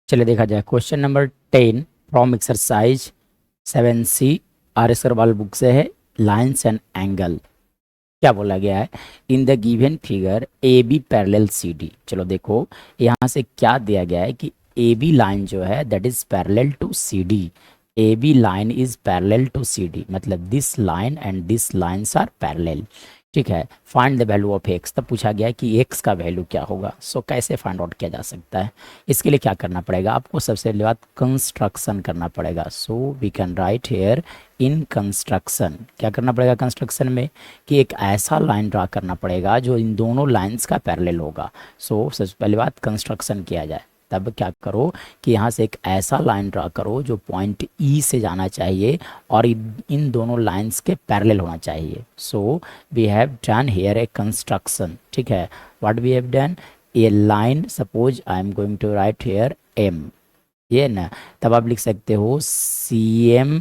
चलिए देखा जाए question number 10 from exercise 7C R S Agarwal book से है। लाइन्स एंड एंगल क्या बोला गया है in the given figure A B parallel C D. चलो देखो यहाँ से क्या दिया गया है कि ए बी लाइन जो है that is parallel to C D. A B line is parallel to C D मतलब this line and this lines are parallel. ठीक है, find the value of x. तब पूछा गया कि एक्स का वैल्यू क्या होगा। सो कैसे फाइंड आउट किया जा सकता है, इसके लिए क्या करना पड़ेगा आपको, सबसे पहले बात कंस्ट्रक्शन करना पड़ेगा। So we can write here in construction. क्या करना पड़ेगा कंस्ट्रक्शन में कि एक ऐसा लाइन ड्रा करना पड़ेगा जो इन दोनों लाइंस का पैरेलल होगा। सो सबसे पहली बात कंस्ट्रक्शन किया जाए। तब क्या करो कि यहाँ से एक ऐसा लाइन ड्रा करो जो पॉइंट ई से जाना चाहिए और इन दोनों लाइंस के पैरेलल होना चाहिए। So we have done here a construction. ठीक है, what we have done, a line, suppose I am going to write here M, ये ना, तब आप लिख सकते हो C M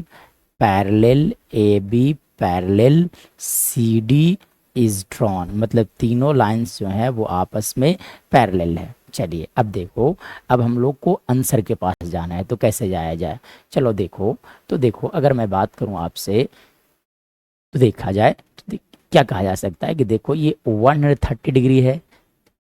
parallel A B parallel C D is drawn, मतलब तीनों लाइंस जो हैं वो आपस में पैरेलल है। चलिए अब देखो, अब हम लोग को आंसर के पास जाना है तो कैसे जाया जाए। चलो देखो, तो देखो अगर मैं बात करूं आपसे तो देखा जाए तो क्या कहा जा सकता है कि देखो ये 130 डिग्री है,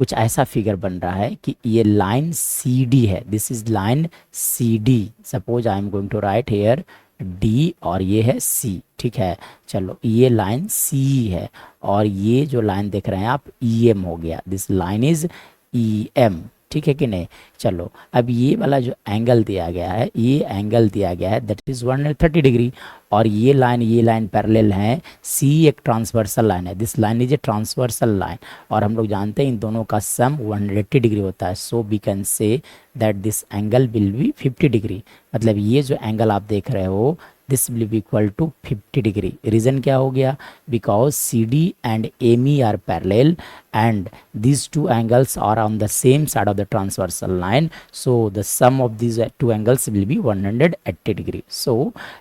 कुछ ऐसा फिगर बन रहा है कि ये लाइन सी डी है, this is line C D. Suppose I am going to write here D और ये है सी। ठीक है, चलो ये लाइन सी है और ये जो लाइन देख रहे हैं आप ई एम हो गया, this line is E M. ठीक है कि नहीं। चलो अब ये वाला जो एंगल दिया गया है, ये एंगल दिया गया है दैट इज 130 डिग्री और ये लाइन पैरेलल है। सी एक ट्रांसवर्सल लाइन है, this line is a transversal line और हम लोग जानते हैं इन दोनों का सम 180 डिग्री होता है। So we can say that this angle will be 50 degree, मतलब ये जो एंगल आप देख रहे हो this will be equal to 50 degree. Reason क्या हो गया, because C D and M E are parallel and these two angles are on the same side of the transversal line, so the sum of these two angles will be 180 degree। so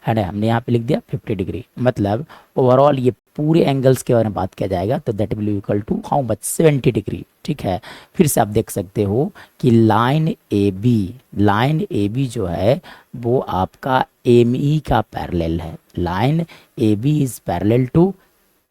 है ना, हमने यहाँ पे लिख दिया 50 degree, मतलब overall ये पूरे एंगल्स के बारे में बात किया जाएगा तो that will equal to how much 70 degree. ठीक है, फिर से आप देख सकते हो कि लाइन ए बी जो है वो आपका एम ई का पैरेलल है। Line A B is parallel to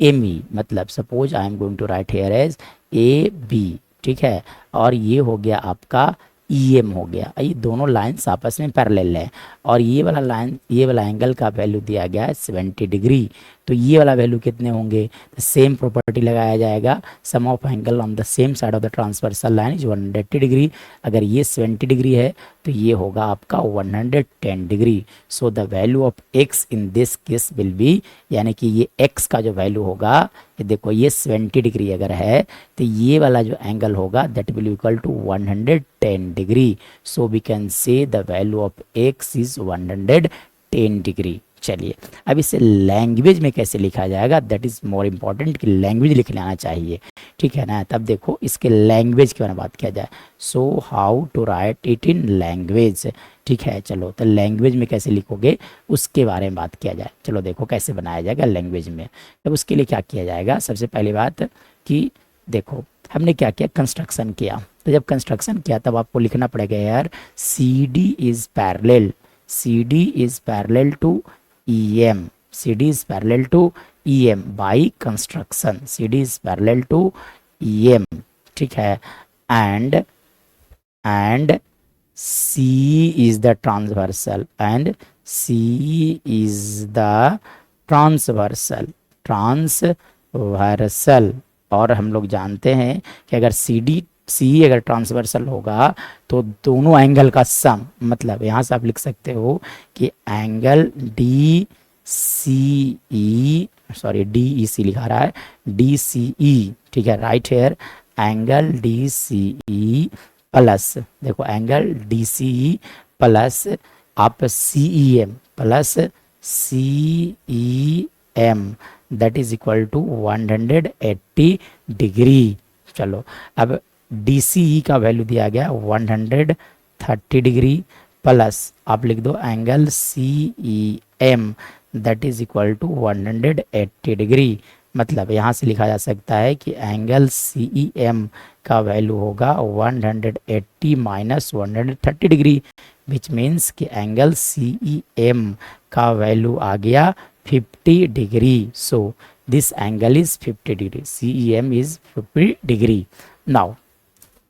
M E, मतलब suppose I am going to write here as A B. ठीक है, और ये हो गया आपका ई एम हो गया, ये दोनों लाइन्स आपस में पैरेलल है और ये वाला लाइन, ये वाला एंगल का वैल्यू दिया गया है 70 डिग्री। तो ये वाला वैल्यू कितने होंगे, तो सेम प्रॉपर्टी लगाया जाएगा, sum of angle on the same side of the transversal line is 180 degree. अगर ये 70 डिग्री है तो ये होगा आपका 110 degree. So the value of x in this case will be, यानी कि ये एक्स का जो वैल्यू होगा, ये देखो ये 70 डिग्री अगर है तो ये वाला जो एंगल होगा that will equal to 110 degree. So we can say the value of x is 110 degree. चलिए अब इसे लैंग्वेज में कैसे लिखा जाएगा, दैट इज मोर इम्पॉर्टेंट कि लैंग्वेज लिख लेना चाहिए। ठीक है ना, तब देखो इसके लैंग्वेज के बारे में बात किया जाए। So how to write it in language. ठीक है, चलो तो लैंग्वेज में कैसे लिखोगे उसके बारे में बात किया जाए। चलो देखो कैसे बनाया जाएगा लैंग्वेज में। तब उसके लिए क्या किया जाएगा, सबसे पहली बात कि देखो हमने क्या किया, कंस्ट्रक्शन किया। तो जब कंस्ट्रक्शन किया तब आपको लिखना पड़ेगा यार C D is parallel, C D is parallel to EM, CD is parallel to EM by construction, CD is parallel to EM। ठीक है, and CE is the transversal and CE is the transversal। और हम लोग जानते हैं कि अगर CE अगर ट्रांसवर्सल होगा तो दोनों एंगल का सम, मतलब यहाँ से आप लिख सकते हो कि angle D C E, sorry D E C लिखा रहा है, डी सी ई। ठीक है, right here angle D C E plus, देखो angle D C E plus आप C E M plus C E M that is equal to 180 degree. चलो अब D C ई का वैल्यू दिया गया 130 डिग्री प्लस आप लिख दो angle C E M that is equal to 180 degree. मतलब यहाँ से लिखा जा सकता है कि एंगल सी ई एम का वैल्यू होगा 180 माइनस 130 डिग्री, विच मीन्स कि एंगल सी ई एम का वैल्यू आ गया 50 degree. So this angle is 50 degree, C E M is 50 degree. Now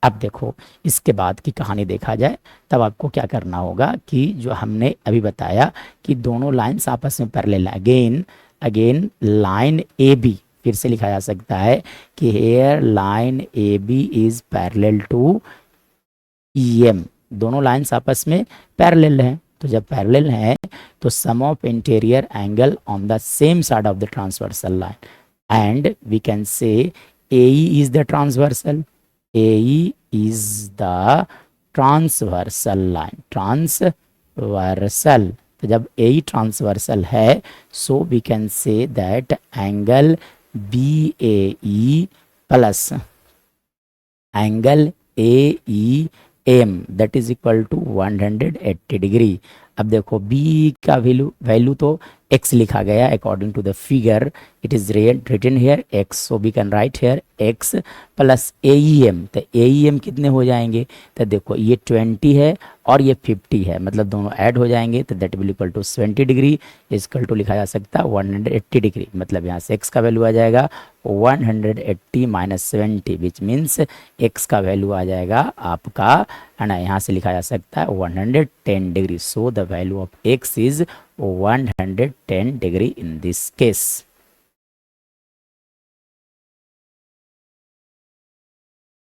अब देखो इसके बाद की कहानी देखा जाए, तब आपको क्या करना होगा कि जो हमने अभी बताया कि दोनों लाइंस आपस में parallel, again again line A B, फिर से लिखा जा सकता है कि here line A B is parallel to E M, दोनों लाइंस आपस में पैरेलल हैं। तो जब पैरेलल हैं तो sum of interior angle on the same side of the transversal line and we can say AE is the transversal, AE is the transversal line, transversal। तो जब AE ट्रांसवर्सल है so we can say that angle BAE plus angle AEM that is equal to 180 degree. अब देखो B का value तो x लिखा गया according to the figure, it is written here x, so we can write here x plus AEM। तो AEM कितने हो जाएंगे, तो देखो ये 20 है और ये 50 है, मतलब दोनों ऐड हो जाएंगे तो that will equal to 70 degree, equal to लिखा जा सकता है 180 डिग्री। मतलब यहाँ से x का वैल्यू आ जाएगा 180 माइनस 70, विच मीन्स x का वैल्यू आ जाएगा आपका, है ना, यहाँ से लिखा जा सकता है 110 degree. So the value of x is 110 degree in this case।